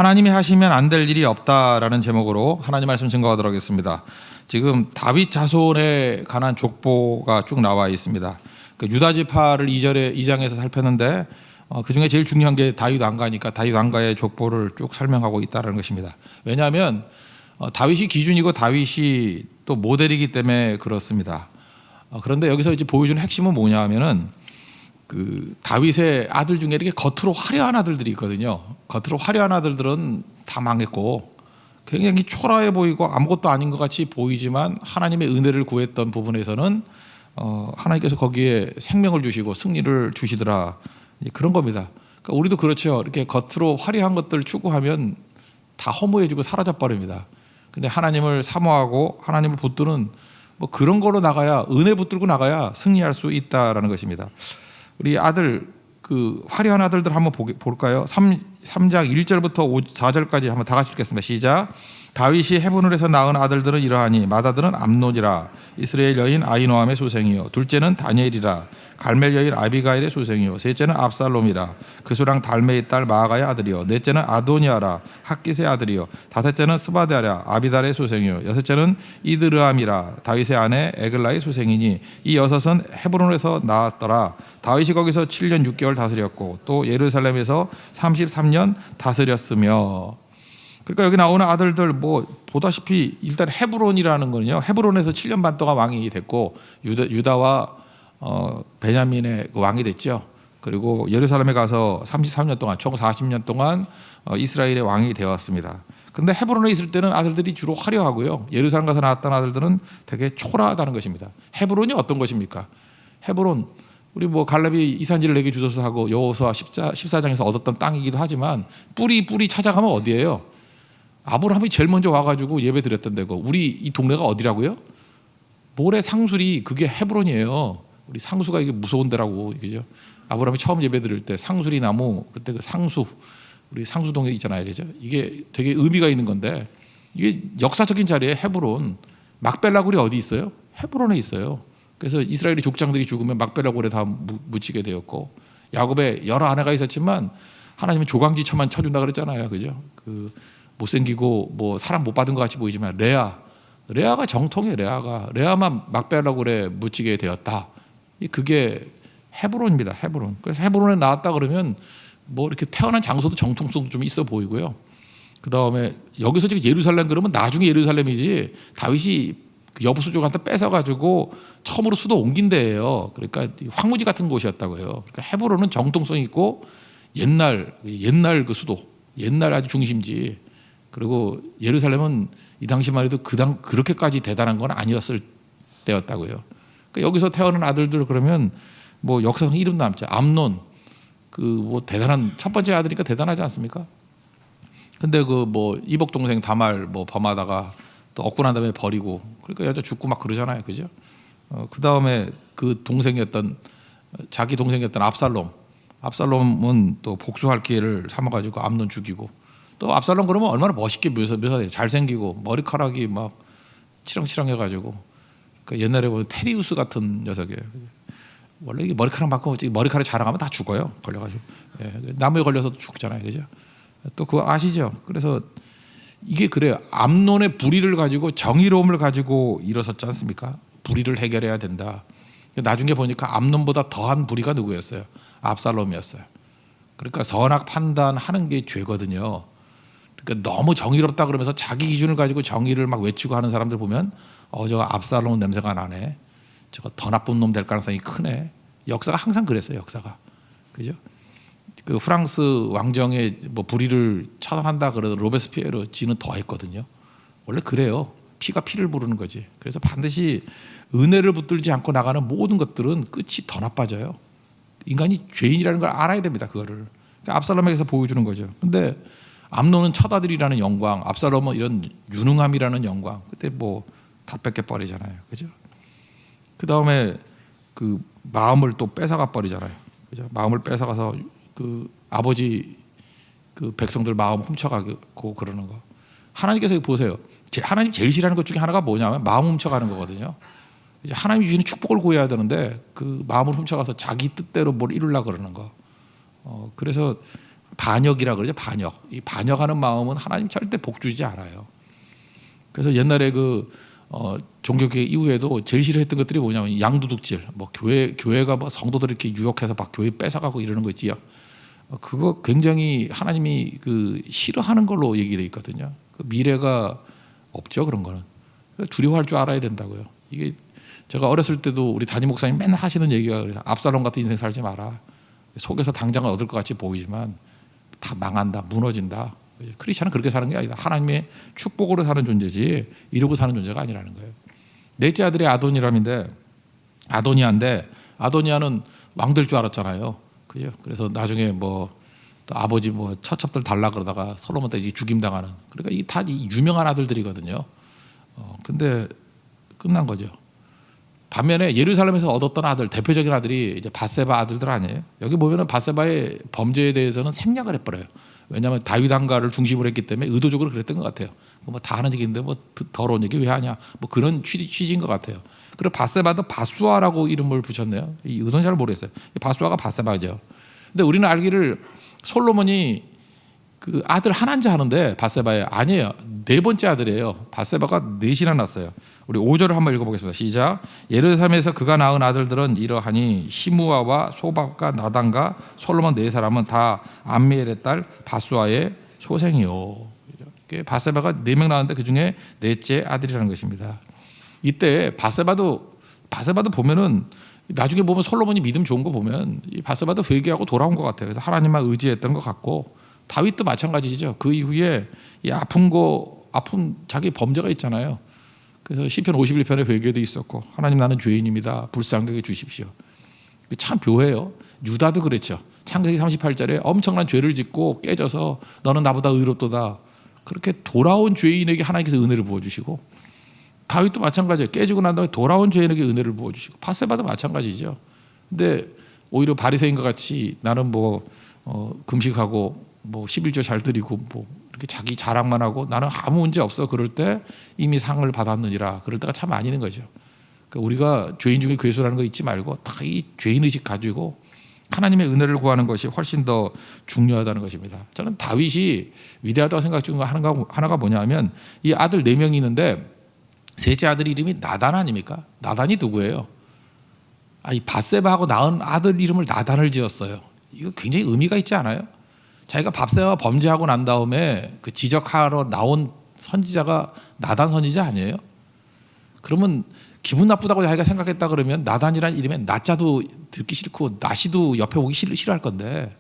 하나님이 하시면 안 될 일이 없다라는 제목으로 하나님 말씀 증거하도록 하겠습니다. 지금 다윗 자손에 관한 족보가 쭉 나와 있습니다. 그 유다 지파를 2장에서 살폈는데 그 중에 제일 중요한 게 다윗 왕가니까 다윗 왕가의 족보를 쭉 설명하고 있다는 것입니다. 왜냐하면 다윗이 기준이고 다윗이 또 모델이기 때문에 그렇습니다. 그런데 여기서 이제 보여주는 핵심은 뭐냐 하면은 그 다윗의 아들 중에 이렇게 겉으로 화려한 아들들이 있거든요. 겉으로 화려한 아들들은 다 망했고 굉장히 초라해 보이고 아무것도 아닌 것 같이 보이지만 하나님의 은혜를 구했던 부분에서는 하나님께서 거기에 생명을 주시고 승리를 주시더라. 그런 겁니다. 그러니까 우리도 그렇죠. 이렇게 겉으로 화려한 것들을 추구하면 다 허무해지고 사라져 버립니다. 근데 하나님을 사모하고 하나님을 붙드는 뭐 그런 거로 나가야, 은혜 붙들고 나가야 승리할 수 있다라는 것입니다. 우리 아들, 그 화려한 아들들 한번 볼까요? 3장 1절부터 4절까지 한번 다 같이 읽겠습니다. 시작. 다윗이 헤브론에서 낳은 아들들은 이러하니 맏아들은 암논이라 이스라엘 여인 아히노함의 소생이요, 둘째는 다니엘이라 갈멜 여인 아비가일의 소생이요, 셋째는 압살롬이라 그수랑 달메의 딸 마아가의 아들이요, 넷째는 아도니아라 학깃의 아들이요, 다섯째는 스바데아라 아비달의 소생이요, 여섯째는 이드르암이라 다윗의 아내 에글라의 소생이니 이 여섯은 헤브론에서 나왔더라. 다윗이 거기서 7년 6개월 다스렸고 또 예루살렘에서 33년 다스렸으며. 그러니까 여기 나오는 아들들 뭐 보다시피 일단 헤브론이라는 거는요, 헤브론에서 7년 반 동안 왕이 됐고 유다와 베냐민의 왕이 됐죠. 그리고 예루살렘에 가서 33년 동안 총 40년 동안 이스라엘의 왕이 되었습니다. 그런데 헤브론에 있을 때는 아들들이 주로 화려하고요, 예루살렘 가서 낳았던 아들들은 되게 초라하다는 것입니다. 헤브론이 어떤 것입니까? 헤브론, 우리 뭐 갈렙이 이산지를 내게 주소서 하고 여호수아 14장에서 얻었던 땅이기도 하지만 뿌리 찾아가면 어디예요? 아브라함이 제일 먼저 와가지고 예배 드렸던 데고, 우리 이 동네가 어디라고요? 모래 상술이 그게 헤브론이에요. 우리 상수가 이게 무서운 데라고, 그죠? 아브라함이 처음 예배 드릴 때 상수리 나무, 그때 그 상수, 우리 상수동에 있잖아요, 그죠? 이게 되게 의미가 있는 건데, 이게 역사적인 자리에 헤브론, 막벨라굴이 어디 있어요? 헤브론에 있어요. 그래서 이스라엘의 족장들이 죽으면 막벨라굴에 다 묻히게 되었고, 야곱의 여러 아내가 있었지만 하나님은 조강지처만 쳐준다 그랬잖아요, 그죠? 그 못생기고 뭐 사람 못 받은 것 같이 보이지만 레아가 정통이에요. 레아만 막벨라굴에 묻히게 되었다. 그게 헤브론입니다. 헤브론. 그래서 헤브론에 나왔다 그러면 뭐 이렇게 태어난 장소도 정통성 좀 있어 보이고요. 그 다음에 여기서 지금 예루살렘 그러면 나중에 예루살렘이지, 다윗이 여부수족한테 뺏어가지고 처음으로 수도 옮긴 데예요. 그러니까 황무지 같은 곳이었다고요. 그러니까 헤브론은 정통성 있고 옛날 그 수도, 옛날 아주 중심지. 그리고 예루살렘은 이 당시만 해도 그렇게까지 대단한 건 아니었을 때였다고요. 그러니까 여기서 태어난 아들들 그러면 뭐 역사상 이름 남죠. 암논, 그 뭐 대단한 첫 번째 아들이니까 대단하지 않습니까? 근데 그 뭐 이복 동생 다말 뭐 범하다가 또 얻고 난 다음에 버리고, 그러니까 여자 죽고 막 그러잖아요, 그죠? 그 다음에 그 동생이었던, 자기 동생이었던 압살롬은 또 복수할 기회를 삼아가지고 암논 죽이고, 또 압살롬 그러면 얼마나 멋있게 묘사돼요. 잘생기고 머리카락이 막 치렁치렁해가지고, 그러니까 옛날에 보면 테리우스 같은 녀석이에요. 원래 이게 머리카락 바꾸면 머리카락 자랑하면 다 죽어요, 걸려가지고. 나무에 걸려서 죽잖아요, 그죠? 또 그거 아시죠? 그래서 이게 그래요. 암논의 불의를 가지고 정의로움을 가지고 일어섰지 않습니까? 불의를 해결해야 된다. 나중에 보니까 암논보다 더한 불의가 누구였어요? 압살롬이었어요. 그러니까 선악 판단하는 게 죄거든요. 그러니까 너무 정의롭다 그러면서 자기 기준을 가지고 정의를 막 외치고 하는 사람들 보면 저거 압살롬 냄새가 나네, 저거 더 나쁜 놈 될 가능성이 크네. 역사가 항상 그랬어요. 역사가, 그죠? 그 프랑스 왕정의 뭐 불의를 처단한다 그래도 로베스피에르 지는 더 했거든요. 원래 그래요. 피가 피를 부르는 거지. 그래서 반드시 은혜를 붙들지 않고 나가는 모든 것들은 끝이 더 나빠져요. 인간이 죄인이라는 걸 알아야 됩니다. 그거를. 그러니까 압살롬에게서 보여주는 거죠. 근데 암논은 첫 아들이라는 영광, 압살롬은 이런 유능함이라는 영광, 그때 뭐 다 뺏겨 버리잖아요, 그죠? 그 다음에 그 마음을 또 뺏어가 버리잖아요, 그죠? 마음을 뺏어가서 그 아버지 그 백성들 마음 훔쳐가고 그러는 거. 하나님께서 보세요. 하나님 제일 싫어하는 것 중에 하나가 뭐냐면 마음 훔쳐가는 거거든요. 이제 하나님이 주시는 축복을 구해야 되는데 그 마음을 훔쳐가서 자기 뜻대로 뭘 이루려고 그러는 거. 그래서 반역이라 그러죠. 반역. 이 반역하는 마음은 하나님 절대 복 주지 않아요. 그래서 옛날에 종교개혁 이후에도 제일 싫어했던 것들이 뭐냐면 양도둑질, 뭐 교회가 뭐 성도들 이렇게 유혹해서 막 교회 뺏어가고 이러는 거 있지요. 그거 굉장히 하나님이 싫어하는 걸로 얘기돼 있거든요. 미래가 없죠, 그런 거는. 두려워할 줄 알아야 된다고요. 이게 제가 어렸을 때도 우리 담임 목사님 맨날 하시는 얘기가 그래요. 압살롬 같은 인생 살지 마라. 속에서 당장을 얻을 것 같이 보이지만 다 망한다, 무너진다. 크리스찬은 그렇게 사는 게 아니다. 하나님의 축복으로 사는 존재지 이러고 사는 존재가 아니라는 거예요. 넷째 아들이 아도니아인데 아도니아는 왕 될 줄 알았잖아요. 그죠? 그래서 나중에 또 아버지 처첩들 달라 그러다가 솔로몬 때 이제 죽임당하는. 그러니까 이 다 유명한 아들들이거든요. 근데 끝난 거죠. 반면에 예루살렘에서 얻었던 아들, 대표적인 아들이 이제 밧세바 아들들 아니에요. 여기 보면은 밧세바의 범죄에 대해서는 생략을 해버려요. 왜냐하면 다윗 왕가를 중심으로 했기 때문에 의도적으로 그랬던 것 같아요. 다 하는 얘기인데 더러운 얘기 왜 하냐, 그런 취지인 것 같아요. 그리고 밧세바도 바수아라고 이름을 붙였네요. 이 의도는 잘 모르겠어요. 바수아가 밧세바죠. 근데 우리는 알기를 솔로몬이 그 아들 하나인지 하는데 밧세바에 아니에요. 네 번째 아들이에요. 밧세바가 넷이나 낳았어요. 우리 5절을 한번 읽어보겠습니다. 시작. 예루살렘에서 그가 낳은 아들들은 이러하니 시므아와 소박과 나단과 솔로몬 네 사람은 다 암미엘의 딸 바수아의 소생이요. 밧세바가 4명 낳았는데 그 중에 넷째 아들이라는 것입니다. 이때 밧세바도 보면은 나중에 보면 솔로몬이 믿음 좋은 거 보면 이 밧세바도 회개하고 돌아온 것 같아요. 그래서 하나님만 의지했던 것 같고 다윗도 마찬가지죠. 그 이후에 이 아픈 자기 범죄가 있잖아요. 그래서 시편 51편에 회개도 있었고 하나님 나는 죄인입니다. 불쌍하게 여겨 주십시오. 참 묘해요. 유다도 그랬죠. 창세기 38절에 엄청난 죄를 짓고 깨져서 너는 나보다 의롭도다. 그렇게 돌아온 죄인에게 하나님께서 은혜를 부어주시고 다윗도 마찬가지예요. 깨지고 난 다음에 돌아온 죄인에게 은혜를 부어주시고 밧세바도 마찬가지죠. 근데 오히려 바리새인과 같이 나는 금식하고 11조 잘 드리고 이렇게 자기 자랑만 하고 나는 아무 문제 없어 그럴 때 이미 상을 받았느니라 그럴 때가 참 아니는 거죠. 그러니까 우리가 죄인 중에 괴수라는 거 잊지 말고 다 이 죄인 의식 가지고 하나님의 은혜를 구하는 것이 훨씬 더 중요하다는 것입니다. 저는 다윗이 위대하다고 생각 중에 하나가 뭐냐면 이 아들 4명이 있는데 셋째 아들 이름이 나단 아닙니까? 나단이 누구예요? 이 밧세바하고 낳은 아들 이름을 나단을 지었어요. 이거 굉장히 의미가 있지 않아요? 자기가 밧세바가 범죄하고 난 다음에 그 지적하러 나온 선지자가 나단 선지자 아니에요? 그러면 기분 나쁘다고 자기가 생각했다 그러면 나단이란 이름에 나자도 듣기 싫고 나시도 옆에 오기 싫어할 건데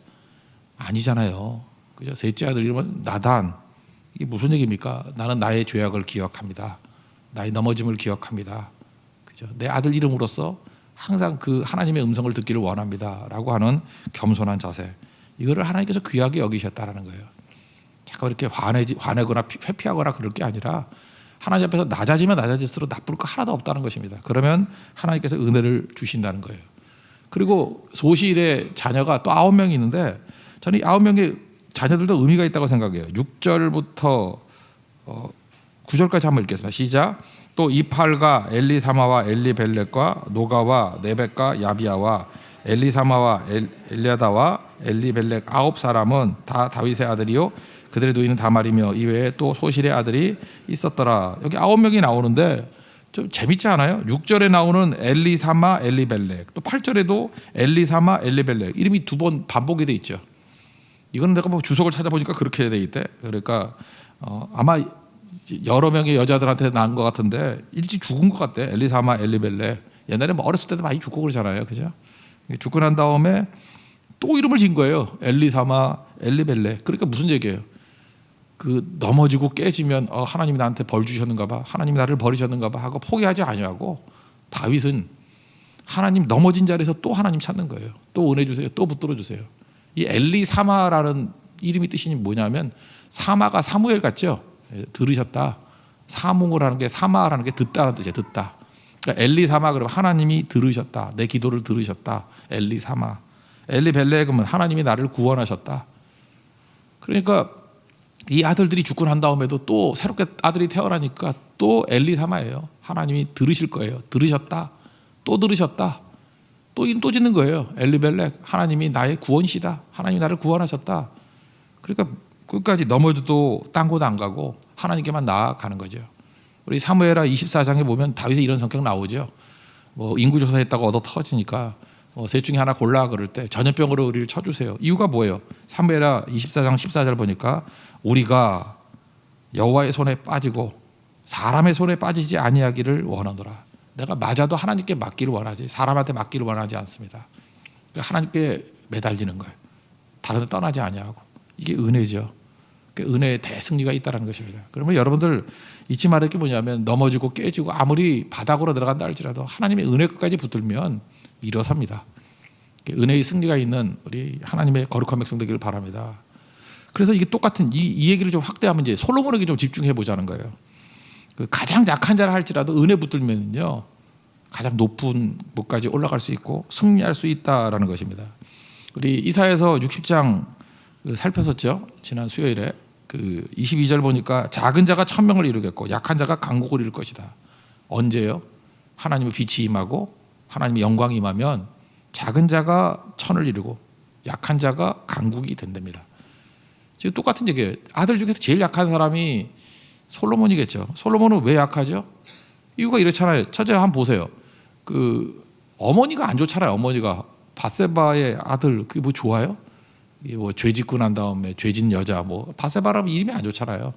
아니잖아요. 그죠? 셋째 아들 이름은 나단. 이게 무슨 얘기입니까? 나는 나의 죄악을 기억합니다. 나의 넘어짐을 기억합니다. 그죠? 내 아들 이름으로써 항상 그 하나님의 음성을 듣기를 원합니다라고 하는 겸손한 자세. 이거를 하나님께서 귀하게 여기셨다라는 거예요. 자꾸 이렇게 화내거나 회피하거나 그럴 게 아니라 하나님 앞에서 낮아지면 낮아질수록 나쁠 거 하나도 없다는 것입니다. 그러면 하나님께서 은혜를 주신다는 거예요. 그리고 소실의 자녀가 또 9명이 있는데 저는 이 9명의 자녀들도 의미가 있다고 생각해요. 6절부터 9절까지 한번 읽겠습니다. 시작. 또 이팔과 엘리사마와 엘리벨렉과 노가와 네벡과 야비야와 엘리사마와 엘리아다와 엘리벨렉 9사람은 다 다윗의 아들이요 그들의 노인은 다 말이며 이외에 또 소실의 아들이 있었더라. 여기 9명이 나오는데 좀 재밌지 않아요? 6절에 나오는 엘리사마 엘리벨렉 또 8절에도 엘리사마 엘리벨렉 이름이 2번 반복이 돼 있죠. 이건 내가 주석을 찾아보니까 그렇게 돼 있대. 그러니까 아마 여러 명의 여자들한테 낳은 것 같은데 일찍 죽은 것 같대. 엘리사마 엘리벨렉. 옛날에 어렸을 때도 많이 죽고 그러잖아요. 그죠? 죽고 난 다음에 또 이름을 지은 거예요. 엘리사마 엘리벨렉. 그러니까 무슨 얘기예요? 넘어지고 깨지면 하나님이 나한테 벌 주셨는가 봐. 하나님이 나를 버리셨는가 봐 하고 포기하지 아니하고 다윗은 하나님 넘어진 자리에서 또 하나님 찾는 거예요. 또 은혜 주세요. 또 붙들어 주세요. 이 엘리사마라는 이름이 뜻이 뭐냐면 사마가 사무엘 같죠? 들으셨다. 사무라는 게 사마라는 게 듣다라는 뜻이에요. 듣다. 그러니까 엘리사마 그러면 하나님이 들으셨다. 내 기도를 들으셨다. 엘리사마. 엘리벨렉은 하나님이 나를 구원하셨다. 그러니까 이 아들들이 죽고 난 다음에도 또 새롭게 아들이 태어나니까 또 엘리사마예요. 하나님이 들으실 거예요. 들으셨다. 또 들으셨다. 또 이름 또 짓는 거예요. 엘리벨렉. 하나님이 나의 구원이시다. 하나님이 나를 구원하셨다. 그러니까 끝까지 넘어져도 딴 곳 안 가고 하나님께만 나아가는 거죠. 우리 사무엘하 24장에 보면 다윗의 이런 성격 나오죠. 뭐 인구조사했다고 얻어 터지니까 셋 중에 하나 골라 그럴 때 전염병으로 우리를 쳐주세요. 이유가 뭐예요? 사무엘하 24장 14절 보니까 우리가 여호와의 손에 빠지고 사람의 손에 빠지지 아니하기를 원하노라. 내가 맞아도 하나님께 맡기를 원하지 사람한테 맡기를 원하지 않습니다. 하나님께 매달리는 거예요. 다른 데 떠나지 아니하고. 이게 은혜죠. 은혜의 대승리가 있다는 것입니다. 그러면 여러분들 잊지 말할 게 뭐냐면 넘어지고 깨지고 아무리 바닥으로 들어간다 할지라도 하나님의 은혜 끝까지 붙들면 일어섭니다. 은혜의 승리가 있는 우리 하나님의 거룩한 백성 되기를 바랍니다. 그래서 이게 똑같은 이 얘기를 좀 확대하면 이제 솔로몬에게 좀 집중해 보자는 거예요. 그 가장 약한 자라 할지라도 은혜 붙들면요 가장 높은 곳까지 올라갈 수 있고 승리할 수 있다라는 것입니다. 우리 이사야서 60장 살폈었죠. 지난 수요일에 그 22절 보니까 작은 자가 천명을 이루겠고 약한 자가 강국을 이룰 것이다. 언제요? 하나님의 빛이 임하고 하나님의 영광이 임하면 작은 자가 천을 이루고 약한 자가 강국이 된답니다. 지금 똑같은 얘기예요. 아들 중에서 제일 약한 사람이 솔로몬이겠죠. 솔로몬은 왜 약하죠? 이유가 이렇잖아요. 첫째 한번 보세요. 그 어머니가 안 좋잖아요. 어머니가 밧세바의 아들 그게 뭐 좋아요? 이게 뭐 죄 짓고 난 다음에 죄 짓는 여자 뭐 밧세바라면 이름이 안 좋잖아요.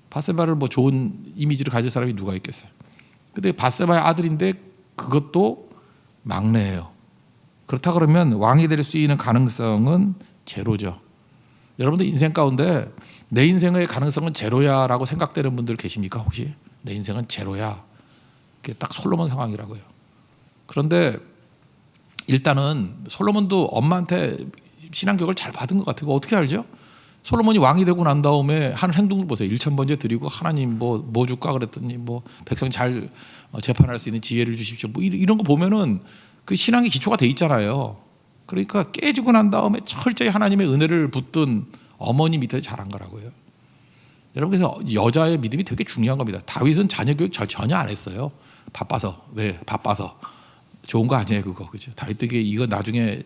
밧세바를 뭐 좋은 이미지를 가질 사람이 누가 있겠어요? 근데 밧세바의 아들인데 그것도 막내예요. 그렇다 그러면 왕이 될 수 있는 가능성은 제로죠. 여러분들 인생 가운데 내 인생의 가능성은 제로야라고 생각되는 분들 계십니까? 혹시 내 인생은 제로야. 그게 딱 솔로몬 상황이라고요. 그런데 일단은 솔로몬도 엄마한테 신앙교육을 잘 받은 것 같아요. 어떻게 알죠? 솔로몬이 왕이 되고 난 다음에 한 행동을 보세요. 1,000번째 드리고 하나님 뭐 줄까 그랬더니 뭐 백성 잘 재판할 수 있는 지혜를 주십시오. 뭐 이런 거 보면은 그 신앙의 기초가 돼 있잖아요. 그러니까 깨지고 난 다음에 철저히 하나님의 은혜를 붙든 어머니 밑에 자란 거라고요. 여러분 그래서 여자의 믿음이 되게 중요한 겁니다. 다윗은 자녀 교육 전혀 안 했어요. 바빠서. 왜? 바빠서. 좋은 거 아니에요 그거. 그죠? 다윗에게 이거 나중에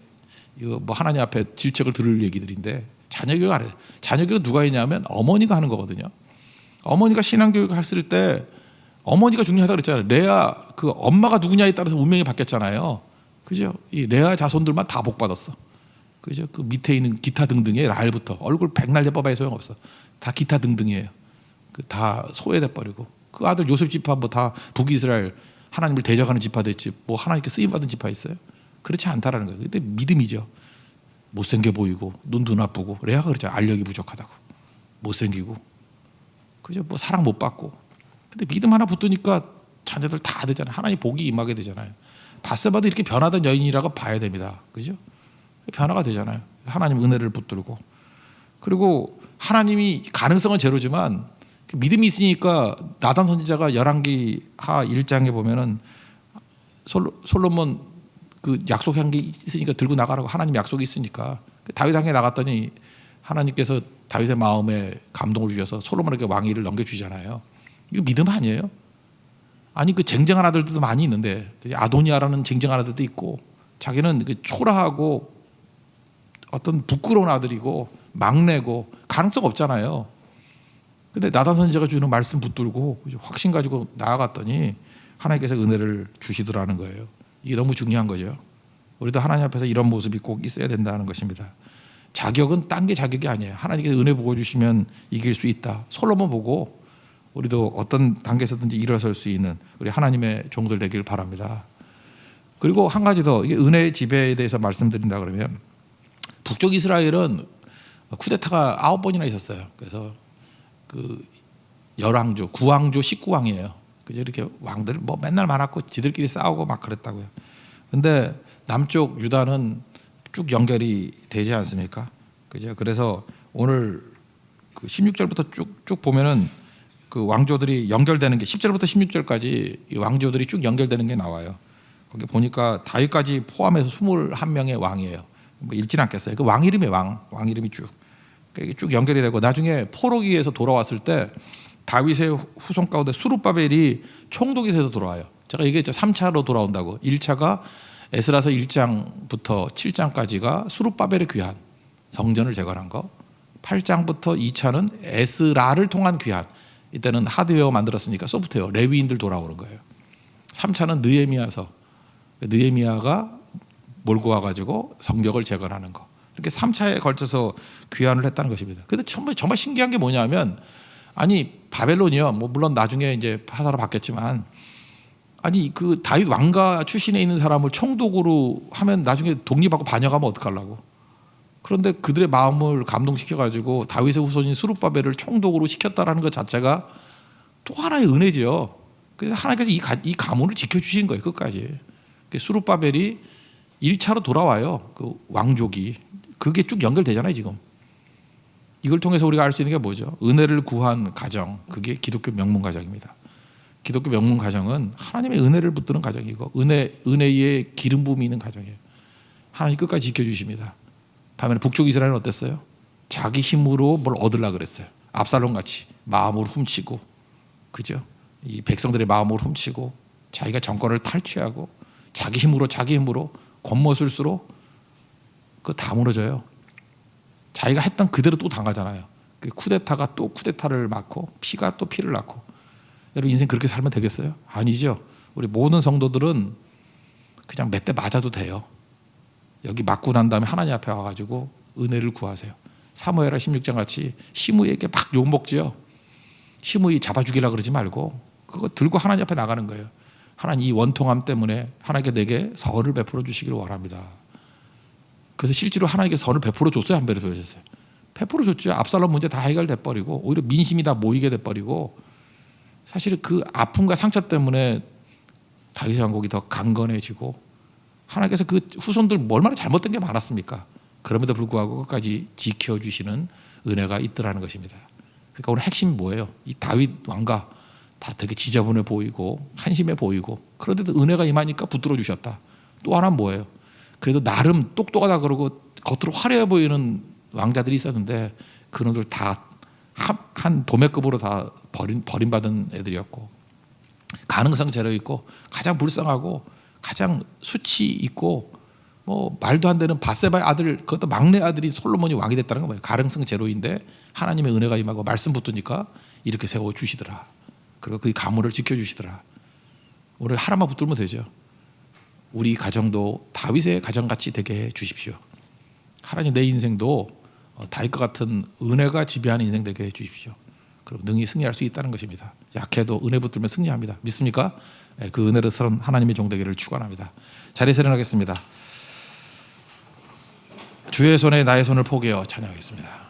이거 뭐 하나님 앞에 질책을 들을 얘기들인데 자녀 교육 안 해요. 자녀 교육 누가 했냐면 어머니가 하는 거거든요. 어머니가 신앙 교육을 했을 때 어머니가 중요하다고 그랬잖아요. 레아 그 엄마가 누구냐에 따라서 운명이 바뀌었잖아요. 그죠? 이 레아 자손들만 다 복 받았어. 그죠? 그 밑에 있는 기타 등등의 라헬부터 얼굴 백날 예뻐봐야 소용없어. 다 기타 등등이에요. 그 다 소외돼 버리고 그 아들 요셉 지파 뭐 다 북이스라엘 하나님을 대적하는 지파 됐지 뭐 하나님께 쓰임 받은 지파 있어요? 그렇지 않다라는 거예요. 근데 믿음이죠. 못생겨 보이고 눈도 나쁘고 레아가 그렇잖아요. 알력이 부족하다고 못생기고 그죠? 뭐 사랑 못 받고 근데 믿음 하나 붙으니까 자녀들 다 되잖아요. 하나님 복이 임하게 되잖아요. 밧세바도 이렇게 변하던 여인이라고 봐야 됩니다. 그죠? 변화가 되잖아요. 하나님 은혜를 붙들고 그리고 하나님이 가능성은 제로지만 믿음이 있으니까 나단 선지자가 열왕기하 1장에 보면은 솔로몬 그 약속한 게 있으니까 들고 나가라고 하나님 약속이 있으니까 다윗 향해 나갔더니 하나님께서 다윗의 마음에 감동을 주셔서 솔로몬에게 왕위를 넘겨주잖아요. 이거 믿음 아니에요? 아니 그 쟁쟁한 아들들도 많이 있는데 아도니아라는 쟁쟁한 아들도 있고 자기는 그 초라하고 어떤 부끄러운 아들이고 막내고 가능성 없잖아요. 근데 나단 선지자가 주는 말씀 붙들고 확신 가지고 나아갔더니 하나님께서 은혜를 주시더라는 거예요. 이게 너무 중요한 거죠. 우리도 하나님 앞에서 이런 모습이 꼭 있어야 된다는 것입니다. 자격은 딴 게 자격이 아니에요. 하나님께서 은혜 부어주시면 이길 수 있다. 솔로몬 보고 우리도 어떤 단계에서든지 일어설 수 있는 우리 하나님의 종들 되길 바랍니다. 그리고 한 가지 더 이게 은혜의 지배에 대해서 말씀드린다 그러면 북쪽 이스라엘은 쿠데타가 9번이나 있었어요. 그래서 그 열왕조, 구왕조, 19왕이에요. 그죠? 이렇게 왕들 뭐 맨날 많았고 지들끼리 싸우고 막 그랬다고요. 근데 남쪽 유다는 쭉 연결이 되지 않습니까? 그죠? 그래서 오늘 그 16절부터 쭉 보면은 그 왕조들이 연결되는 게 10절부터 16절까지 이 왕조들이 쭉 연결되는 게 나와요. 거기 보니까 다윗까지 포함해서 21명의 왕이에요. 뭐 읽진 않겠어요. 그 왕 이름이 왕 이름이 쭉 연결이 되고 나중에 포로기에서 돌아왔을 때 다윗의 후손 가운데 수룹바벨이 총독에서 돌아와요. 제가 얘기했죠. 3차로 돌아온다고. 1차가 에스라서 1장부터 7장까지가 수룹바벨의 귀환 성전을 재건한 거. 8장부터 2차는 에스라를 통한 귀환. 이때는 하드웨어 만들었으니까 소프트웨어, 레위인들 돌아오는 거예요. 3차는 느헤미야서, 느헤미야가 몰고 와가지고 성벽을 재건하는 거. 이렇게 3차에 걸쳐서 귀환을 했다는 것입니다. 근데 정말 신기한 게 뭐냐면, 아니 바벨론이요, 뭐 물론 나중에 이제 파사로 바뀌었지만, 아니 그 다윗 왕가 출신에 있는 사람을 총독으로 하면 나중에 독립하고 반역하면 어떡하려고. 그런데 그들의 마음을 감동시켜가지고 다윗의 후손인 스룹바벨을 총독으로 시켰다라는 것 자체가 또 하나의 은혜죠. 그래서 하나님께서 이 가문을 지켜주신 거예요, 끝까지. 스룹바벨이 1차로 돌아와요, 그 왕족이. 그게 쭉 연결되잖아요, 지금. 이걸 통해서 우리가 알 수 있는 게 뭐죠? 은혜를 구한 가정, 그게 기독교 명문 가정입니다. 기독교 명문 가정은 하나님의 은혜를 붙드는 가정이고, 은혜의 기름 부음이 있는 가정이에요. 하나님 끝까지 지켜주십니다. 반면에 북쪽 이스라엘은 어땠어요? 자기 힘으로 뭘 얻으려고 그랬어요. 압살롬 같이 마음을 훔치고, 그죠? 이 백성들의 마음을 훔치고 자기가 정권을 탈취하고 자기 힘으로 겉멋을수록 그거 다 무너져요. 자기가 했던 그대로 또 당하잖아요. 그 쿠데타가 또 쿠데타를 맞고 피가 또 피를 낳고. 여러분 인생 그렇게 살면 되겠어요? 아니죠. 우리 모든 성도들은 그냥 몇 대 맞아도 돼요. 여기 맞고 난 다음에 하나님 앞에 와가지고 은혜를 구하세요. 사무엘하 16장 같이 시므이에게 막 욕먹지요. 시므이 잡아 죽이려고 그러지 말고 그거 들고 하나님 앞에 나가는 거예요. 하나님 이 원통함 때문에 하나님께 내게 선을 베풀어 주시기를 원합니다. 그래서 실제로 하나님께 선을 베풀어 줬어요, 안 베풀어 줬어요? 베풀어 줬죠. 압살롬 문제 다 해결돼 버리고 오히려 민심이 다 모이게 돼 버리고, 사실 그 아픔과 상처 때문에 다윗의 왕국이 더 강건해지고, 하나님께서 그 후손들 얼마나 잘못된 게 많았습니까? 그럼에도 불구하고 끝까지 지켜주시는 은혜가 있더라는 것입니다. 그러니까 오늘 핵심이 뭐예요? 이 다윗 왕가 다 되게 지저분해 보이고 한심해 보이고, 그런데도 은혜가 임하니까 붙들어 주셨다. 또 하나는 뭐예요? 그래도 나름 똑똑하다 그러고 겉으로 화려해 보이는 왕자들이 있었는데 그놈들 다 한 도매급으로 다 버림받은 애들이었고, 가능성 제로 있고 가장 불쌍하고 가장 수치 있고 뭐 말도 안 되는 바세바의 아들, 그것도 막내 아들이 솔로몬이 왕이 됐다는 거예요. 가능성 제로인데 하나님의 은혜가 임하고 말씀 붙으니까 이렇게 세워주시더라. 그리고 그 가문을 지켜주시더라. 오늘 하나만 붙들면 되죠. 우리 가정도 다윗의 가정같이 되게 해 주십시오. 하나님 내 인생도 다윗과 같은 은혜가 지배하는 인생 되게 해 주십시오. 그럼 능히 승리할 수 있다는 것입니다. 약해도 은혜 붙들면 승리합니다. 믿습니까? 그 은혜를 쓰는 하나님의 종 되기를 축원합니다. 자리에 일어나겠습니다. 주의 손에 나의 손을 포개어 찬양하겠습니다.